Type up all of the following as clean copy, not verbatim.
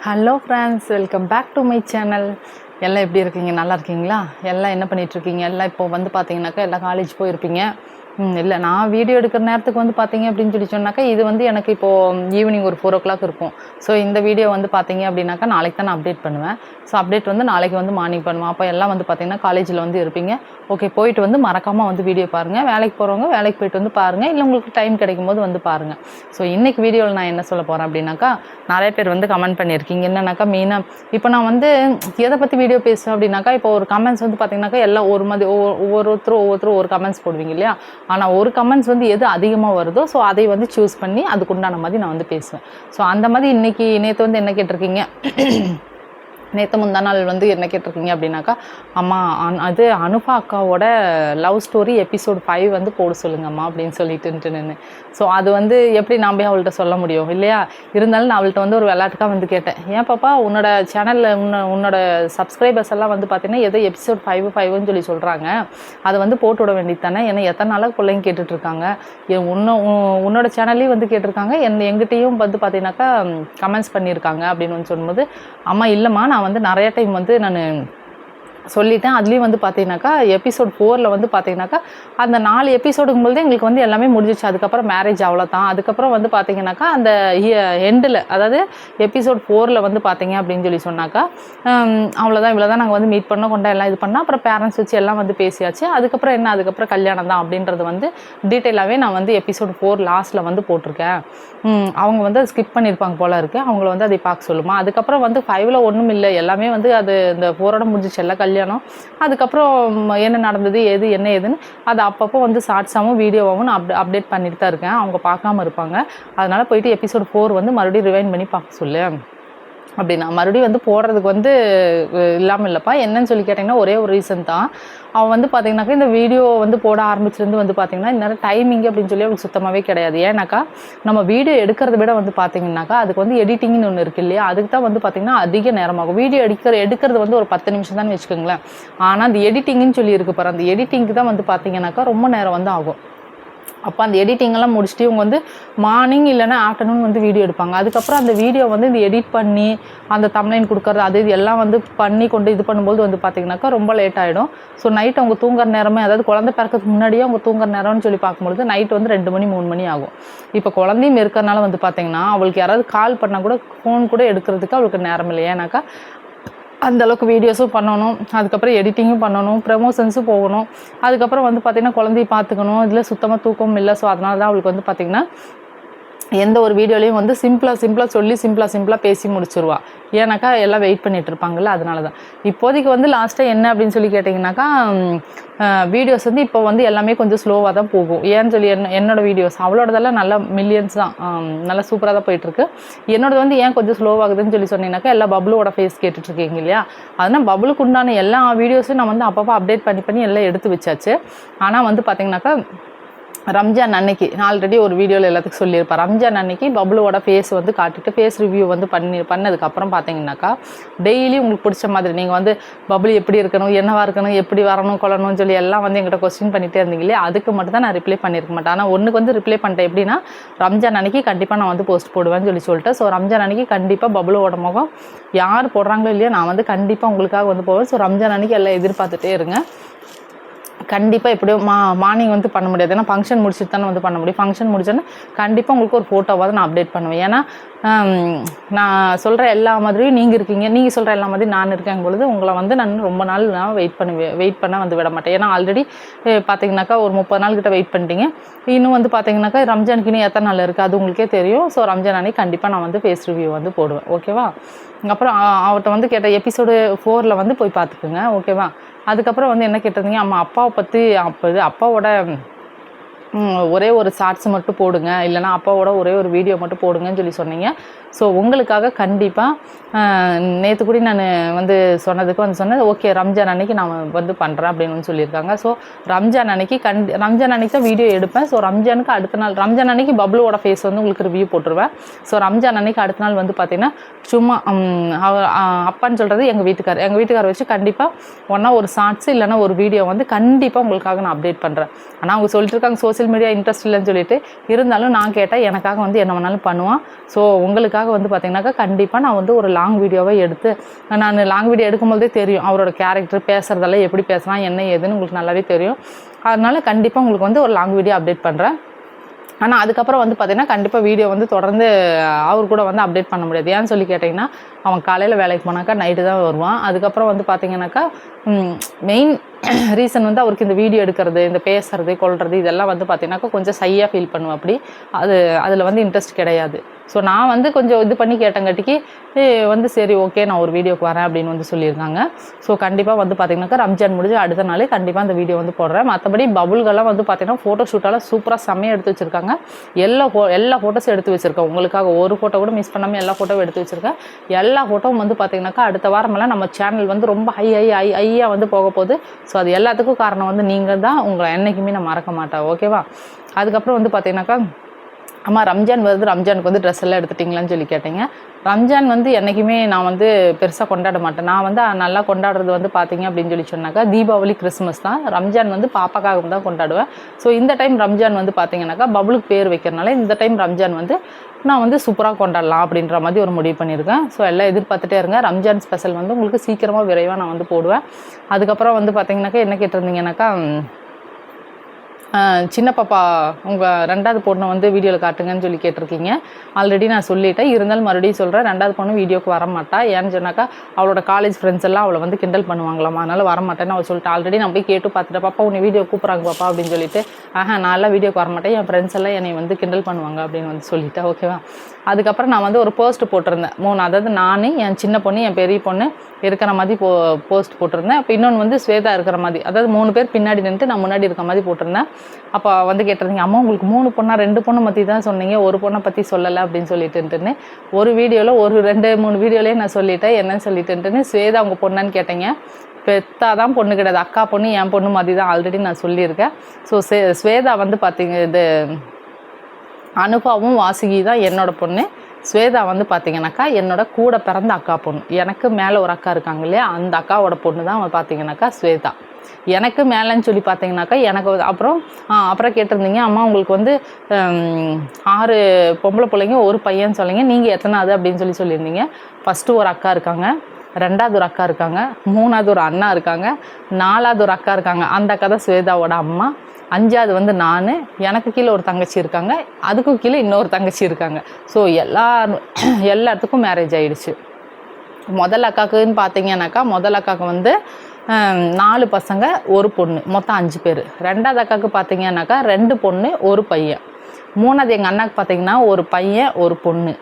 Hello friends, welcome back to my channel. எல்லாம் எப்படி இருக்கீங்க? நல்லா இருக்கீங்களா? எல்லாம் என்ன பண்ணிகிட்ருக்கீங்க? எல்லாம் இப்போ வந்து பார்த்தீங்கன்னாக்கா எல்லாம் காலேஜ் போயிருப்பீங்க. இல்லை, நான் வீடியோ எடுக்கிற நேரத்துக்கு வந்து பார்த்தீங்க அப்படின்னு சொல்லி சொன்னாக்கா, இது வந்து எனக்கு இப்போது ஈவினிங் ஒரு 4:00 இருக்கும். ஸோ இந்த வீடியோ வந்து பார்த்தீங்க அப்படின்னாக்கா நாளைக்கு தான் நான் அப்டேட் பண்ணுவேன். ஸோ அப்டேட் வந்து நாளைக்கு வந்து மார்னிங் பண்ணுவேன். அப்போ எல்லாம் வந்து பார்த்தீங்கன்னா காலேஜில் வந்து இருப்பீங்க. ஓகே, போயிட்டு வந்து மறக்காமல் வந்து வீடியோ பாருங்கள். வேலைக்கு போகிறவங்க வேலைக்கு போயிட்டு வந்து பாருங்கள், இல்லை உங்களுக்கு டைம் கிடைக்கும் போது வந்து பாருங்கள். ஸோ இன்றைக்கி வீடியோவில் நான் என்ன சொல்ல போகிறேன் அப்படின்னாக்கா, நிறைய பேர் வந்து கமெண்ட் பண்ணியிருக்கீங்க. என்னன்னாக்கா மெயினாக இப்போ நான் வந்து எதை பற்றி வீடியோ பேசுவேன் அப்படின்னாக்கா, இப்போ ஒரு கமெண்ட்ஸ் வந்து பார்த்தீங்கன்னாக்கா எல்லாம் ஒரு மாதிரி ஒவ்வொருத்தரும் ஒரு கமெண்ட்ஸ் போடுவீங்க இல்லையா? ஆனால் ஒரு கமெண்ட்ஸ் வந்து எது அதிகமாக வருதோ ஸோ அதை வந்து சூஸ் பண்ணி அதுக்குண்டான மாதிரி நான் வந்து பேசுவேன். ஸோ அந்த மாதிரி நேற்று வந்து என்ன கேட்டிருக்கீங்க, நேற்று முந்தா நாள் வந்து என்ன கேட்டிருக்கீங்க அப்படின்னாக்கா, அம்மா அது அனுபா அக்காவோட லவ் ஸ்டோரி எபிசோட் 5 வந்து போட சொல்லுங்கம்மா அப்படின்னு சொல்லிட்டுன்ட்டு நின்று. ஸோ அது வந்து எப்படி நான் போய் அவள்கிட்ட சொல்ல முடியும் இல்லையா? இருந்தாலும் நான் அவள்கிட்ட வந்து ஒரு விளையாட்டுக்காக வந்து கேட்டேன், ஏன் பாப்பா உன்னோட சேனலில் உன்னோட சப்ஸ்கிரைபர்ஸ் எல்லாம் வந்து பார்த்தீங்கன்னா எதோ எபிசோட் 5 சொல்லி சொல்கிறாங்க, அதை வந்து போட்டு விட வேண்டியது தானே? ஏன்னா எத்தனை நாளாக பிள்ளைங்க கேட்டுட்ருக்காங்க, உன்னோட சேனல்லையும் வந்து கேட்டிருக்காங்க, எங்கிட்டையும் வந்து பார்த்தீங்கன்னாக்கா கமெண்ட்ஸ் பண்ணியிருக்காங்க அப்படின்னு வந்து சொல்லும்போது, அம்மா இல்லைம்மா நான் வந்து நிறைய டைம் வந்து நான் சொல்லிட்டேன். அதுலேயும் வந்து பார்த்தீங்கன்னாக்கா எபிசோட் 4 வந்து பார்த்தீங்கன்னாக்கா அந்த 4 எபிசோடுங்கும்போது எங்களுக்கு வந்து எல்லாமே முடிஞ்சிச்சு. அதுக்கப்புறம் மேரேஜ் அவ்வளோதான். அதுக்கப்புறம் வந்து பார்த்தீங்கன்னாக்கா அந்த எண்டில், அதாவது எபிசோட் 4 வந்து பார்த்தீங்க அப்படின்னு சொல்லி சொன்னாக்கா அவ்வளோதான், இவ்வளோ தான் நாங்கள் வந்து மீட் பண்ணோம், கொண்டா எல்லாம் இது பண்ணால் அப்புறம் பேரண்ட்ஸ் வச்சு எல்லாம் வந்து பேசியாச்சு. அதுக்கப்புறம் என்ன, அதுக்கப்புறம் கல்யாணம் தான் அப்படின்றது வந்து டீட்டெயிலாகவே நான் வந்து எபிசோட் 4 லாஸ்ட்டில் வந்து போட்டிருக்கேன். அவங்க வந்து அதை ஸ்கிப் பண்ணியிருப்பாங்க போல இருக்குது, அவங்கள வந்து அதை பார்க்க சொல்லுமா. அதுக்கப்புறம் வந்து 5ல் ஒன்றும் இல்லை, எல்லாமே வந்து அது இந்த 4ஓட முடிஞ்சிச்சு எல்லாம் கல்யாணம். அதுக்கப்புறம் என்ன நடந்தது என்ன ஏதுன்னு அது அப்பப்போ வந்து ஷார்ட்ஸாகவும் வீடியோவாகவும் நான் அப்டேட் பண்ணிட்டு தான் இருக்கேன். அவங்க பார்க்காம இருப்பாங்க. அதனால் போயிட்டு எபிசோட் 4 வந்து மறுபடியும் ரிவைண்ட் பண்ணி பார்க்க சொல்லு அப்படின்னா, மறுபடியும் வந்து போடுறதுக்கு வந்து இல்லாமல் இல்லைப்பா. என்னன்னு சொல்லி கேட்டிங்கன்னா ஒரே ஒரு ரீசன் தான். அவன் வந்து பார்த்திங்கனாக்கா இந்த வீடியோ வந்து போட ஆரம்பிச்சிருந்து வந்து பார்த்திங்கன்னா இந்நேரம் டைமிங் அப்படின்னு சொல்லி அவளுக்கு சுத்தமாகவே கிடையாது. ஏன்னாக்கா நம்ம வீடியோ எடுக்கிறத விட வந்து பார்த்திங்கனாக்கா அதுக்கு வந்து எடிட்டிங்னு ஒன்று இருக்குது இல்லையா? அதுக்கு தான் வந்து பார்த்திங்கன்னா அதிக நேரமாகும். வீடியோ எடுக்கிறது வந்து ஒரு 10 நிமிஷம் தான் வச்சுக்கோங்களேன். ஆனால் அந்த எடிட்டிங்னு சொல்லி இருக்கு பாரு, அந்த எடிட்டிங்க்கு தான் வந்து பார்த்திங்கனாக்கா ரொம்ப நேரம் வந்து ஆகும். அப்போ அந்த எடிட்டிங்கெல்லாம் முடிச்சுட்டு இவங்க வந்து மார்னிங் இல்லைனா ஆஃப்டர்நூன் வந்து வீடியோ எடுப்பாங்க. அதுக்கப்புறம் அந்த வீடியோ வந்து இந்த எடிட் பண்ணி அந்த தம்ப்லைன் கொடுக்குறது அது இது எல்லாம் வந்து பண்ணி கொண்டு இது பண்ணும்போது வந்து பார்த்திங்கனாக்கா ரொம்ப லேட் ஆகிடும். ஸோ நைட் அவங்க தூங்குற நேரமே, அதாவது குழந்தை பிறக்கிறதுக்கு முன்னாடியே அவங்க தூங்குற நேரம்னு சொல்லி பார்க்கும்பொழுது நைட் வந்து 2 மணி 3 மணி ஆகும். இப்போ குழந்தையும் இருக்கிறனால வந்து பார்த்திங்கன்னா அவளுக்கு யாராவது கால் பண்ணால் கூட ஃபோன் கூட எடுக்கிறதுக்கு அவளுக்கு நேரம் இல்லை. ஏன்னாக்கா அந்தளவுக்கு வீடியோஸும் பண்ணணும், அதுக்கப்புறம் எடிட்டிங்கும் பண்ணணும், ப்ரமோஷன்ஸும் போகணும், அதுக்கப்புறம் வந்து பார்த்திங்கன்னா குழந்தைய பார்த்துக்கணும், இதில் சுத்தமாக தூக்கமும் இல்லை. ஸோ அதனால தான் அவளுக்கு வந்து பார்த்திங்கன்னா எந்த ஒரு வீடியோலையும் வந்து சிம்பிளாக சொல்லி சிம்பிளாக பேசி முடிச்சிருவா. ஏன்னாக்கா எல்லாம் வெயிட் பண்ணிகிட்டு இருப்பாங்கள்ல, அதனால தான். இப்போதைக்கு வந்து லாஸ்ட்டாக என்ன அப்படின்னு சொல்லி கேட்டிங்கனாக்கா, வீடியோஸ் வந்து இப்போ வந்து எல்லாமே கொஞ்சம் ஸ்லோவாக தான் போகும். ஏன்னு சொல்லி என்னோடய வீடியோஸ் அவளோடதெல்லாம் நல்லா மில்லியன்ஸ் தான், நல்லா சூப்பராக தான் போயிட்டுருக்கு. என்னோடது வந்து ஏன் கொஞ்சம் ஸ்லோவாகுதுன்னு சொல்லி சொன்னீங்கன்னாக்கா, எல்லா பபுளோட ஃபேஸ் கேட்டுட்ருக்கீங்க இல்லையா? அதனால் பபுளுக்கு உண்டான எல்லா வீடியோஸும் நான் வந்து அப்பப்போ அப்டேட் பண்ணி எல்லாம் எடுத்து வச்சாச்சு. ஆனால் வந்து பார்த்திங்கனாக்கா ரம்ஜான் அன்னைக்கு நான் ஆல்ரெடி ஒரு வீடியோவில் எல்லாத்துக்கும் சொல்லியிருப்பேன். ரம்ஜான் அன்னைக்கு பபுளோட ஃபேஸ் வந்து காட்டிட்டு ஃபேஸ் ரிவ்யூ வந்து பண்ணதுக்கப்புறம் பார்த்தீங்கன்னாக்கா டெய்லி உங்களுக்கு பிடிச்ச மாதிரி நீங்கள் வந்து பபுள் எப்படி இருக்கணும், என்னவாக இருக்கணும், எப்படி வரணும் கொள்ளணும்னு சொல்லி எல்லாம் வந்து எங்கிட்ட கொஸ்டின் பண்ணிகிட்டே இருந்தீங்களே, அதுக்கு மட்டும் தான் நான் ரிப்ளை பண்ணியிருக்க மாட்டேன். ஆனால் ஒன்றுக்கு வந்து ரிப்ளை பண்ணிட்டேன். எப்படின்னா ரம்ஜான் அன்னைக்கு கண்டிப்பாக நான் வந்து போஸ்ட் போடுவேன்னு சொல்லிட்டு ஸோ ரம்ஜான் அன்னைக்கு கண்டிப்பாக பபுளோட முகம் யார் போடுறாங்களோ இல்லையோ நான் வந்து கண்டிப்பாக உங்களுக்காக வந்து போவேன். ஸோ ரம்ஜான் அன்னைக்கு எல்லாம் எதிர்பார்த்துட்டே இருங்க. கண்டிப்பாக எப்படியும் மார்னிங் வந்து பண்ண முடியாது, ஏன்னா ஃபங்க்ஷன் முடிச்சுட்டு தானே வந்து பண்ண முடியும். ஃபங்க்ஷன் முடிச்சோன்னா கண்டிப்பாக உங்களுக்கு ஒரு ஃபோட்டோவாவது நான் அப்டேட் பண்ணுவேன். ஏன்னா நான் சொல்கிற எல்லா மாதிரியும் நீங்கள் இருக்கீங்க, நீங்கள் சொல்கிற எல்லா மாதிரி நான் இருக்கேங்க பொழுது உங்களை வந்து நான் ரொம்ப நாள் நான் வெயிட் பண்ண வந்து விட மாட்டேன். ஏன்னா ஆல்ரெடி பார்த்திங்கனாக்கா ஒரு 30 நாள் கிட்ட வெயிட் பண்ணிட்டீங்க. இன்னும் வந்து பார்த்திங்கனாக்கா ரம்ஜானுக்கு இன்னும் எத்தனை நாள் இருக்குது அது உங்களுக்கே தெரியும். ஸோ ரம்ஜான் அன்னைக்கு கண்டிப்பாக நான் வந்து ஃபேஸ் ரிவ்யூ வந்து போடுவேன். ஓகேவா? அப்புறம் அவர்கிட்ட வந்து கேட்ட எபிசோடு 4 வந்து போய் பார்த்துக்குங்க. ஓகேவா? அதுக்கப்புறம் வந்து என்ன கேட்டிருந்தீங்க, அப்பாவை பற்றி அப்பாவோட ஒரே ஒரு ஷார்ட்ஸ் மட்டும் போடுங்க, இல்லைனா அப்பாவோட ஒரே ஒரு வீடியோ மட்டும் போடுங்கன்னு சொல்லி சொன்னீங்க. ஸோ உங்களுக்காக கண்டிப்பாக நேற்று கூட நான் வந்து சொன்னதுக்கு வந்து சொன்னது ஓகே ரம்ஜான் அன்னைக்கு நான் வந்து பண்ணுறேன் அப்படின்னு சொல்லியிருக்காங்க. ஸோ ரம்ஜான் அன்னைக்கு தான் வீடியோ எடுப்பேன். ஸோ ரம்ஜானுக்கு அடுத்த நாள் ரம்ஜான் அன்னைக்கு பபுளோட ஃபேஸ் வந்து உங்களுக்கு ரிவ்யூ போட்டுருவேன். ஸோ ரம்ஜான் அன்னைக்கு அடுத்த நாள் வந்து பார்த்திங்கன்னா சும்மா அப்பான்னு சொல்கிறது எங்கள் வீட்டுக்கார வச்சு கண்டிப்பாக ஒன்றா ஒரு ஷார்ட்ஸ் இல்லைனா ஒரு வீடியோ வந்து கண்டிப்பாக உங்களுக்காக நான் அப்டேட் பண்ணுறேன். ஆனால் அவங்க சொல்லிட்டு இருக்காங்க சோசியல் சோஷியல் மீடியா இன்ட்ரெஸ்ட் இல்லைன்னு சொல்லிட்டு, இருந்தாலும் நான் கேட்டேன் எனக்காக வந்து என்ன வேணாலும் பண்ணுவான். ஸோ உங்களுக்காக வந்து பார்த்திங்கனாக்கா கண்டிப்பாக நான் வந்து ஒரு லாங் வீடியோவை எடுத்து, நான் லாங் வீடியோ எடுக்கும்போதே தெரியும் அவரோட கேரக்டர் பேசுகிறதெல்லாம் எப்படி பேசுகிறான் என்ன ஏதுன்னு உங்களுக்கு நல்லாவே தெரியும். அதனால் கண்டிப்பாக உங்களுக்கு வந்து ஒரு லாங் வீடியோ அப்டேட் பண்ணுறேன். ஆனால் அதுக்கப்புறம் வந்து பார்த்திங்கன்னா கண்டிப்பாக வீடியோ வந்து தொடர்ந்து அவர் கூட வந்து அப்டேட் பண்ண முடியாது. ஏன்னு சொல்லி கேட்டிங்கன்னா, அவன் காலையில் வேலைக்கு போனாக்கா நைட்டு தான் வருவான். அதுக்கப்புறம் வந்து பார்த்திங்கனாக்கா மெயின் ரீசன் வந்து அவருக்கு இந்த வீடியோ எடுக்கிறது, இந்த பேசுறது, கொள்வது இதெல்லாம் வந்து பார்த்திங்கனாக்கா கொஞ்சம் ஷையாக ஃபீல் பண்ணுவேன். அப்படி அதில் வந்து இன்ட்ரெஸ்ட் கிடையாது. ஸோ நான் வந்து கொஞ்சம் இது பண்ணி கேட்டங்காட்டிக்கு வந்து சரி ஓகே நான் ஒரு வீடியோக்கு வரேன் அப்படின்னு வந்து சொல்லியிருக்காங்க. ஸோ கண்டிப்பாக வந்து பார்த்திங்கனாக்கா ரம்ஜான் முடிஞ்சு அடுத்த நாளே கண்டிப்பாக அந்த வீடியோ வந்து போடுறேன். மற்றபடி பபுள்கெல்லாம் வந்து பார்த்திங்கன்னா ஃபோட்டோ ஷூட்டெல்லாம் சூப்பராக செம்மையாக எடுத்து வச்சுருக்காங்க. எல்லா ஃபோட்டோஸும் எடுத்து வச்சுருக்கேன். உங்களுக்காக ஒரு ஃபோட்டோ கூட மிஸ் பண்ணாமல் எல்லா ஃபோட்டோவும் எடுத்து வச்சுருக்கேன். எல்லா ஃபோட்டோவும் வந்து பார்த்திங்கனாக்கா அடுத்த வாரமெல்லாம் நம்ம சேனல் வந்து ரொம்ப ஹையாக வந்து போக போகுது. ஸோ அது எல்லாத்துக்கும் காரணம் வந்து நீங்கள் தான். உங்களை என்றைக்குமே நான் மறக்க மாட்டேன். ஓகேவா? அதுக்கப்புறம் வந்து பார்த்திங்கனாக்கா அம்மா ரம்ஜான் வருது, ரம்ஜானுக்கு வந்து ட்ரெஸ் எல்லாம் எடுத்துட்டிங்களான்னு சொல்லி கேட்டீங்க. ரம்ஜான் வந்து என்றைக்குமே நான் வந்து பெருசாக கொண்டாட மாட்டேன். நான் வந்து நல்லா கொண்டாடுறது வந்து பார்த்திங்க அப்படின்னு சொல்லி சொன்னாக்கா தீபாவளி, கிறிஸ்மஸ் தான். ரம்ஜான் வந்து பாப்பாக்காக தான் கொண்டாடுவேன். ஸோ இந்த டைம் ரம்ஜான் வந்து பார்த்திங்கனாக்கா பபுளுக்கு பேர் வைக்கிறனால இந்த டைம் ரம்ஜான் வந்து நான் வந்து சூப்பராக கொண்டாடலாம் அப்படின்ற மாதிரி ஒரு முடிவு பண்ணியிருக்கேன். ஸோ எல்லாம் எதிர்பார்த்துட்டே இருங்க. ரம்ஜான் ஸ்பெஷல் வந்து உங்களுக்கு சீக்கிரமாக விரைவாக நான் வந்து போடுவேன். அதுக்கப்புறம் வந்து பார்த்திங்கனாக்கா என்ன கேட்டிருந்தீங்கன்னாக்கா, சின்ன பாப்பா உங்கள் 2வது பொண்ணை வந்து வீடியோவில் காட்டுங்கன்னு சொல்லி கேட்டிருக்கீங்க. ஆல்ரெடி நான் சொல்லிட்டேன். இருந்தாலும் மறுபடியும் சொல்கிறேன், 2வது பொண்ணு வீடியோக்கு வரமாட்டா. ஏன்னு சொன்னாக்கா அவளோட காலேஜ் ஃப்ரெண்ட்ஸ் எல்லாம் அவளை வந்து கிண்டல் பண்ணுவாங்களாமா, அதனால் வரமாட்டேன்னு அவள் சொல்லிட்டு ஆல்ரெடி நான் போய் கேட்டு பார்த்துட்டேன். பாப்பா உன்னை வீடியோ கூப்பிட்றாங்க பாப்பா அப்படின்னு சொல்லிட்டு, நான் எல்லாம் வீடியோக்கு வரமாட்டேன், என் ஃப்ரெண்ட்ஸ் எல்லாம் என்னை வந்து கிண்டல் பண்ணுவாங்க அப்படின்னு வந்து சொல்லிட்டேன். ஓகேவா? அதுக்கப்புறம் நான் வந்து ஒரு போஸ்ட் போட்டிருந்தேன் 3, அதாவது நான், என் சின்ன பொண்ணு, என் பெரிய பொண்ணு இருக்கிற மாதிரி போஸ்ட் போட்டிருந்தேன். அப்போ இன்னொன்று வந்து ஸ்வேதா இருக்கிற மாதிரி, அதாவது 3 பேர் பின்னாடி நின்றுட்டு நான் முன்னாடி இருக்க மாதிரி போட்டிருந்தேன். அப்போ வந்து கேட்டிருந்தீங்க, அம்மா உங்களுக்கு 3 பொண்ணா 2 பொண்ணை பற்றி தான் சொன்னீங்க, ஒரு பொண்ணை பற்றி சொல்லலை அப்படின்னு சொல்லிட்டுன்ட்டுன்னு ஒரு வீடியோவில் ஒரு 2-3 வீடியோலேயே நான் சொல்லிட்டேன். என்னன்னு சொல்லிட்டுன்ட்டுன்னு ஸ்வேதா உங்கள் பொண்ணான்னு கேட்டீங்க. பெத்தா தான் பொண்ணு கிடையாது, அக்கா பொண்ணு என் பொண்ணு மாதிரி தான் ஆல்ரெடி நான் சொல்லியிருக்கேன். ஸோ ஸ்வேதா வந்து பார்த்தீங்க, இது அனுபாவும் வாசுகி தான் என்னோட பொண்ணு. ஸ்வேதா வந்து பார்த்திங்கனாக்கா என்னோட கூட பிறந்த அக்கா பொண்ணு. எனக்கு மேலே ஒரு அக்கா இருக்காங்க இல்லையா, அந்த அக்காவோட பொண்ணு தான் பார்த்திங்கனாக்கா ஸ்வேதா. எனக்கு மேலேன்னு சொல்லி பார்த்தீங்கன்னாக்கா எனக்கு அப்புறம் கேட்டிருந்தீங்க, அம்மா உங்களுக்கு வந்து 6 பொம்பளை பிள்ளைங்க, ஒரு பையன் சொல்லிங்க, நீங்கள் எத்தனாவது அப்படின்னு சொல்லியிருந்தீங்க. ஃபஸ்ட்டு ஒரு அக்கா இருக்காங்க, 2வது ஒரு அக்கா இருக்காங்க, 3வது ஒரு அண்ணா இருக்காங்க, 4வது ஒரு அக்கா இருக்காங்க. அந்த அக்கா தான் ஸ்வேதாவோட அம்மா. 5வது வந்து நான், எனக்கு கீழே ஒரு தங்கச்சி இருக்காங்க, அதுக்கும் கீழே இன்னொரு தங்கச்சி இருக்காங்க. ஸோ எல்லாத்துக்கும் மேரேஜ் ஆகிடுச்சு. முதல் அக்காவுக்குன்னு பார்த்தீங்கன்னாக்கா முதல் அக்காவுக்கு வந்து 4 பசங்க, ஒரு பொண்ணு, மொத்தம் 5 பேர். 2வது அக்காவுக்கு பார்த்தீங்கன்னாக்கா 2 பொண்ணு, ஒரு பையன். 3வது எங்கள் அண்ணாவுக்கு பார்த்தீங்கன்னா ஒரு பையன், ஒரு பொண்ணு.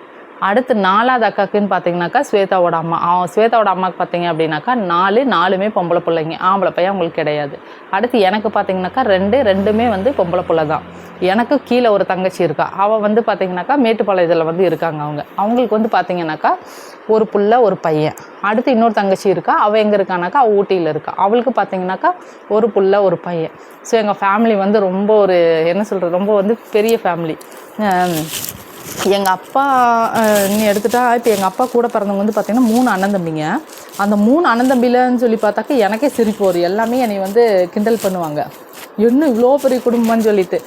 அடுத்து 4வது அக்காக்குன்னு பார்த்தீங்கன்னாக்கா ஸ்வேதாவோட அம்மா. ஸ்வேதாவோட அம்மாவுக்கு பார்த்தீங்க அப்படின்னாக்கா 4மே பொம்பளை பிள்ளைங்க, ஆம்பளை பையன் அவங்களுக்கு கிடையாது. அடுத்து எனக்கு பார்த்தீங்கன்னாக்கா 2மே வந்து பொம்பளை பிள்ளை தான். எனக்கு கீழே ஒரு தங்கச்சி இருக்கா, அவள் வந்து பார்த்தீங்கன்னாக்கா மேட்டுப்பாளையத்தில் வந்து இருக்காங்க. அவங்களுக்கு வந்து பார்த்தீங்கன்னாக்கா ஒரு புள்ள, ஒரு பையன். அடுத்து இன்னொரு தங்கச்சி இருக்கா, அவள் எங்கே இருக்கானாக்கா அவள் ஊட்டியில் இருக்கா. அவளுக்கு பார்த்தீங்கன்னாக்கா ஒரு புள்ள, ஒரு பையன். ஸோ எங்கள் ஃபேமிலி வந்து ரொம்ப ஒரு என்ன சொல்கிறது, ரொம்ப வந்து பெரிய ஃபேமிலி. எங்கள் அப்பா நீ எடுத்துட்டா, இப்போ எங்கள் அப்பா கூட பிறந்தவங்க வந்து பார்த்திங்கன்னா 3 அண்ணன் தம்பிங்க. அந்த 3 அண்ணன் தம்பிலன்னு சொல்லி பார்த்தாக்கா எனக்கே சிரிப்பு வரும். எல்லாமே என்னை வந்து கிண்டல் பண்ணுவாங்க, இன்னும் இவ்வளோ பெரிய குடும்பம்னு சொல்லிட்டு.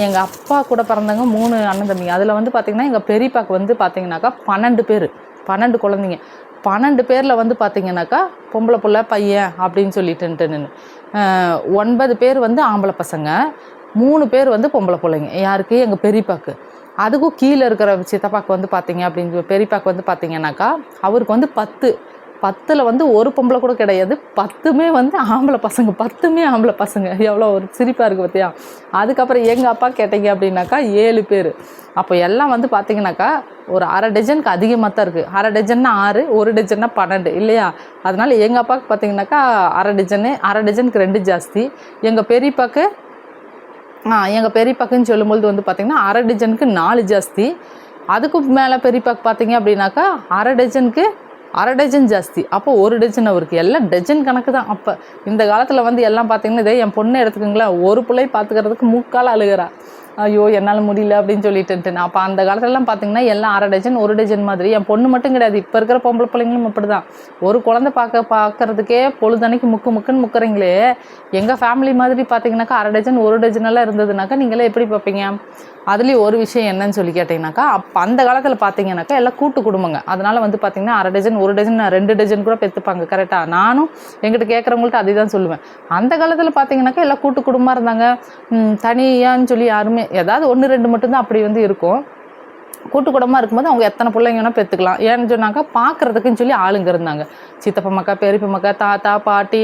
எங்கள் அப்பா கூட பிறந்தவங்க 3 அண்ணன் தம்பிங்க. அதில் வந்து பார்த்திங்கன்னா எங்கள் பெரியப்பாக்கு வந்து பார்த்திங்கனாக்கா 12 பேர், 12 குழந்தைங்க. 12 பேரில் வந்து பார்த்திங்கனாக்கா பொம்பளை புள்ள, பையன் அப்படின்னு சொல்லிட்டுன்ட்டு 9 பேர் வந்து ஆம்பளை பசங்க, 3 பேர் வந்து பொம்பளை பிள்ளைங்க. யாருக்கு? எங்கள் பெரியப்பாக்கு. அதுக்கும் கீழே இருக்கிற சித்தப்பாக்கு வந்து பார்த்தீங்க அப்படின்னு பெரியப்பாக்கு வந்து பார்த்தீங்கன்னாக்கா அவருக்கு வந்து 10 வந்து ஒரு பொம்பளை கூட கிடையாது, 10மே வந்து ஆம்பளை பசங்க, 10மே ஆம்பளை பசங்க. எவ்வளோ ஒரு சிரிப்பாக இருக்குது பார்த்தியா. அதுக்கப்புறம் எங்கள் அப்பா கேட்டீங்க அப்படின்னாக்கா 7 பேர். அப்போ எல்லாம் வந்து பார்த்திங்கனாக்கா ஒரு 1/2 டஜனுக்கு அதிகமாக தான் இருக்குது. 1/2 டஜன்னா 6, 1 டஜன்னா 12 இல்லையா. அதனால் எங்கள் அப்பாவுக்கு பார்த்திங்கனாக்கா 1/2 டஜனுக்கு 2 ஜாஸ்தி. எங்கள் பெரியப்பாக்குன்னு சொல்லும்போது வந்து பார்த்திங்கன்னா 1/2 டஜனுக்கு 4 ஜாஸ்தி. அதுக்கு மேலே பெரியப்பாக்கு பார்த்திங்க அப்படின்னாக்கா 1/2 டஜனுக்கு 1/2 டஜன் ஜாஸ்தி. அப்போ 1 டஜன் அவருக்கு. எல்லாம் டஜன் கணக்கு தான். அப்போ இந்த காலத்தில் வந்து எல்லாம் பார்த்திங்கன்னா இதே என் பொண்ணை எடுத்துக்கோங்களேன், ஒரு பிள்ளை பார்த்துக்கிறதுக்கு 3/4 அழுகிறா. ஐயோ என்னால் முடியல அப்படின்னு சொல்லிட்டு நான் அப்போ அந்த காலத்துலலாம் பார்த்தீங்கன்னா எல்லாம் 1/2 டஜன் 1 டஜன் மாதிரி. என் பொண்ணு மட்டும் கிடையாது, இப்போ இருக்கிற பொம்பளை பிள்ளைங்களும் அப்படி தான். ஒரு குழந்தை பார்க்கறதுக்கே பொழுதன்னைக்கு முக்குன்னு முக்குறீங்களே. எங்கள் ஃபேமிலி மாதிரி பார்த்தீங்கன்னாக்கா 1/2 டஜன் 1 டஜனெல்லாம் இருந்ததுனாக்கா நீங்களே எப்படி பார்ப்பீங்க? அதுலேயும் ஒரு விஷயம் என்னன்னு சொல்லி கேட்டிங்கனாக்கா, அப்போ அந்த காலத்தில் பார்த்தீங்கன்னாக்கா எல்லாம் கூட்டு குடும்பங்க. அதனால் வந்து பார்த்தீங்கன்னா 1/2 டஜன் 1 டஜன் 2 டஜன் கூட பெற்றுப்பாங்க. கரெக்டாக நானும் எங்கிட்ட கேட்குறவங்கள்ட்ட அதே தான் சொல்லுவேன். அந்த காலத்தில் பார்த்தீங்கன்னாக்கா எல்லாம் கூட்டு குடும்பமாக இருந்தாங்க. தனியான்னு சொல்லி யாருமே ஏதாவது 1 2 மட்டும்தான் அப்படி வந்து இருக்கும். கூட்டு குடும்பமாக இருக்கும்போது அவங்க எத்தனை பிள்ளைங்க வேணால் பெற்றுக்கலாம். ஏன்னு சொன்னாக்கா பார்க்குறதுக்குன்னு சொல்லி ஆளுங்க இருந்தாங்க. சித்தப்பா மக்கா, பெரியப்பா மக்கா, தாத்தா பாட்டி,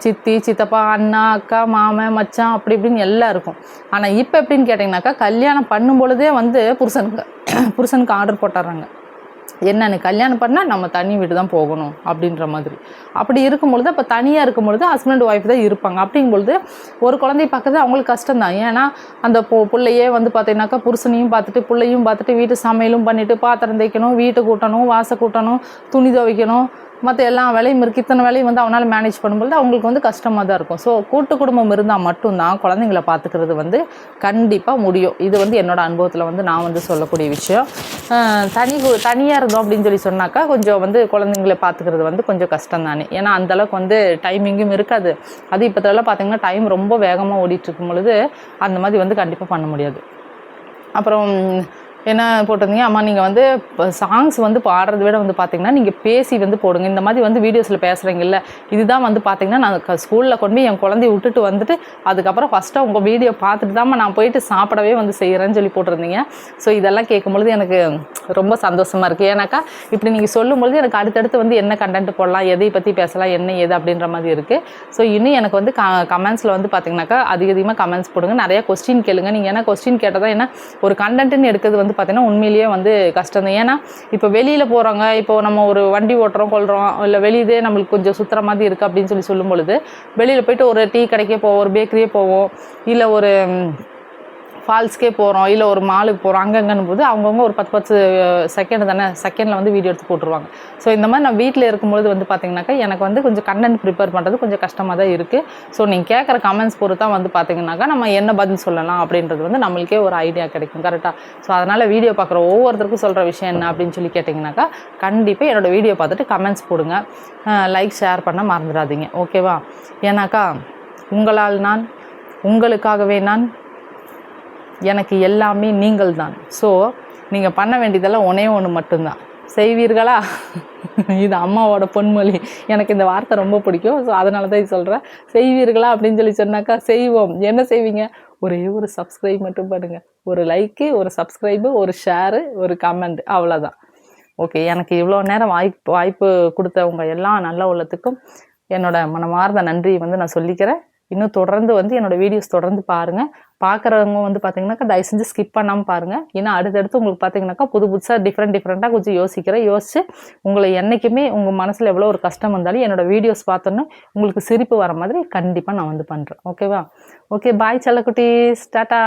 சித்தி சித்தப்பா, அண்ணா அக்கா, மாமன் மச்சான், அப்படி இப்படின்னு எல்லாம் இருக்கும். ஆனால் இப்போ எப்படின்னு கேட்டிங்கனாக்கா, கல்யாணம் பண்ணும் பொழுதே வந்து புருஷனுக்கு ஆர்டர் போட்டுறாங்க. என்னன்னு கல்யாணம் பண்ணால் நம்ம தனி வீடு தான் போகணும் அப்படின்ற மாதிரி. அப்படி இருக்கும்பொழுது அப்போ தனியாக இருக்கும்பொழுது ஹஸ்பண்ட் ஒய்ஃப் தான் இருப்பாங்க. அப்படிங்கும்பொழுது ஒரு குழந்தைய பார்க்குறது அவங்களுக்கு கஷ்டம்தான். ஏன்னா அந்த பிள்ளையே வந்து பார்த்தீங்கன்னாக்கா புருஷனையும் பார்த்துட்டு பிள்ளையும் பார்த்துட்டு வீட்டு சமையலும் பண்ணிவிட்டு பாத்திரம் தைக்கணும், வீட்டை கூட்டணும், வாசை கூட்டணும், துணி துவைக்கணும், மற்ற எல்லா வேலையும் இருக்குது. இத்தனை வேலையும் வந்து அவனால் மேனேஜ் பண்ணும்போது அவங்களுக்கு வந்து கஷ்டமாக தான் இருக்கும். ஸோ கூட்டு குடும்பம் இருந்தால் மட்டும்தான் குழந்தைங்கள பார்த்துக்கிறது வந்து கண்டிப்பாக முடியும். இது வந்து என்னோடய அனுபவத்தில் வந்து நான் வந்து சொல்லக்கூடிய விஷயம். தனியாக இருந்தோம் அப்படின்னு சொல்லி சொன்னாக்கா கொஞ்சம் வந்து குழந்தைங்களை பார்த்துக்கிறது வந்து கொஞ்சம் கஷ்டம் தானே. ஏன்னா அந்தளவுக்கு வந்து டைமிங்கும் இருக்காது. அது இப்போதெல்லாம் பார்த்திங்கன்னா டைம் ரொம்ப வேகமாக ஓடிட்டுருக்கும் பொழுது அந்த மாதிரி வந்து கண்டிப்பாக பண்ண முடியாது. அப்புறம் என்ன போட்டிருந்தீங்க, அம்மா நீங்கள் வந்து சாங்ஸ் வந்து பாடுறத விட வந்து பார்த்திங்கன்னா நீங்கள் பேசி வந்து போடுங்க. இந்த மாதிரி வந்து வீடியோஸில் பேசுகிறீங்கல்ல, இதுதான் வந்து பார்த்திங்கன்னா நான் ஸ்கூலில் கொண்டு போய் என் குழந்தைய விட்டுட்டு வந்துட்டு அதுக்கப்புறம் ஃபஸ்ட்டாக உங்கள் வீடியோ பார்த்துட்டு தான் நான் போயிட்டு சாப்பிடவே வந்து செய்கிறேன்னு சொல்லி போட்டிருந்தீங்க. ஸோ இதெல்லாம் கேட்கும்பொழுது எனக்கு ரொம்ப சந்தோஷமாக இருக்குது. ஏன்னாக்கா இப்படி நீங்கள் சொல்லும்பொழுது எனக்கு அடுத்தடுத்து வந்து என்ன கண்டென்ட் போடலாம், எதை பற்றி பேசலாம், என்ன ஏது அப்படின்ற மாதிரி இருக்குது. ஸோ இன்னும் எனக்கு வந்து கமெண்ட்ஸில் வந்து பார்த்திங்கனாக்கா அதிகமாக கமெண்ட்ஸ் போடுங்க, நிறையா கொஸ்டின் கேளுங்க. நீங்கள் ஏன்னா கொஸ்டின் கேட்டதான் ஏன்னா ஒரு கண்டென்ட்னு எடுக்கிறது வந்து பார்த்தீங்கன்னா உண்மையிலேயே வந்து கஷ்டம் தான். ஏன்னா இப்போ வெளியில் போகிறவங்க, இப்போ நம்ம ஒரு வண்டி ஓட்டுறோம் கொள்கிறோம், இல்லை வெளியே நம்மளுக்கு கொஞ்சம் சுற்றுற மாதிரி இருக்குது அப்படின்னு சொல்லும் பொழுது வெளியில் போய்ட்டு ஒரு டீ கடைக்கே போவோம், ஒரு பேக்கரியே போவோம், இல்லை ஒரு ஃபால்ஸ்க்கே போகிறோம், இல்லை ஒரு மாலுக்கு போகிறோம், அங்கங்கன்னு போது அவங்கவுங்க ஒரு 10 செகண்ட் தானே, செகண்டில் வந்து வீடியோ எடுத்து போட்டுருவாங்க. ஸோ இந்த மாதிரி நான் வீட்டில் இருக்கும்பொழுது வந்து பார்த்திங்கனாக்கா எனக்கு வந்து கொஞ்சம் கண்டென்ட் ப்ரிப்பேர் பண்ணுறது கொஞ்சம் கஷ்டமாக தான் இருக்குது. ஸோ நீங்கள் கேட்குற கமெண்ட்ஸ் பொறுத்து தான் வந்து பார்த்திங்கனாக்கா நம்ம என்ன பதில் சொல்லலாம் அப்படின்றது வந்து நம்மளுக்கே ஒரு ஐடியா கிடைக்கும். கரெக்டாக. ஸோ அதனால் வீடியோ பார்க்குற ஒவ்வொருத்தருக்கும் சொல்கிற விஷயம் என்ன அப்படின்னு சொல்லி கேட்டிங்கனாக்கா கண்டிப்பாக என்னோடய வீடியோ பார்த்துட்டு கமெண்ட்ஸ் போடுங்க, லைக் ஷேர் பண்ண மறந்துடாதீங்க. ஓகேவா? ஏன்னாக்கா உங்களால் நான், உங்களுக்காகவே நான், எனக்கு எல்லாமே நீங்கள் தான். ஸோ நீங்கள் பண்ண வேண்டியதெல்லாம் ஒன்று மட்டும்தான். செய்வீர்களா? இது அம்மாவோட பொன்மொழி. எனக்கு இந்த வார்த்தை ரொம்ப பிடிக்கும். ஸோ அதனால தான் இது சொல்கிறேன். செய்வீர்களா அப்படின்னு சொல்லி சொன்னாக்கா செய்வோம். என்ன செய்வீங்க? ஒரே ஒரு சப்ஸ்கிரைப் மட்டும் பண்ணுங்கள். ஒரு லைக்கு, ஒரு சப்ஸ்கிரைபு, ஒரு ஷேரு, ஒரு கமெண்ட், அவ்வளோதான். ஓகே. எனக்கு இவ்வளோ நேரம் வாய்ப்பு கொடுத்தவங்க எல்லா நல்ல உள்ளத்துக்கும் என்னோட மனமார்ந்த நன்றியை வந்து நான் சொல்லிக்கிறேன். இன்னும் தொடர்ந்து வந்து என்னோடய வீடியோஸ் தொடர்ந்து பாருங்கள். பார்க்குறவங்க வந்து பார்த்திங்கனாக்கா தயவு செஞ்சு ஸ்கிப் பண்ணாமல் பாருங்கள். ஏன்னா அடுத்தடுத்து உங்களுக்கு பார்த்திங்கனாக்கா புதுசாக டிஃப்ரெண்ட்டாக கொஞ்சம் யோசித்து உங்களை என்றைக்குமே உங்கள் மனசில் எவ்வளோ ஒரு கஷ்டம் வந்தாலும் என்னோடய வீடியோஸ் பார்த்தோன்னே உங்களுக்கு சிரிப்பு வர மாதிரி கண்டிப்பாக நான் வந்து பண்ணுறேன். ஓகேவா? ஓகே, பாய் செல்லக்குட்டீஸ், டாட்டா.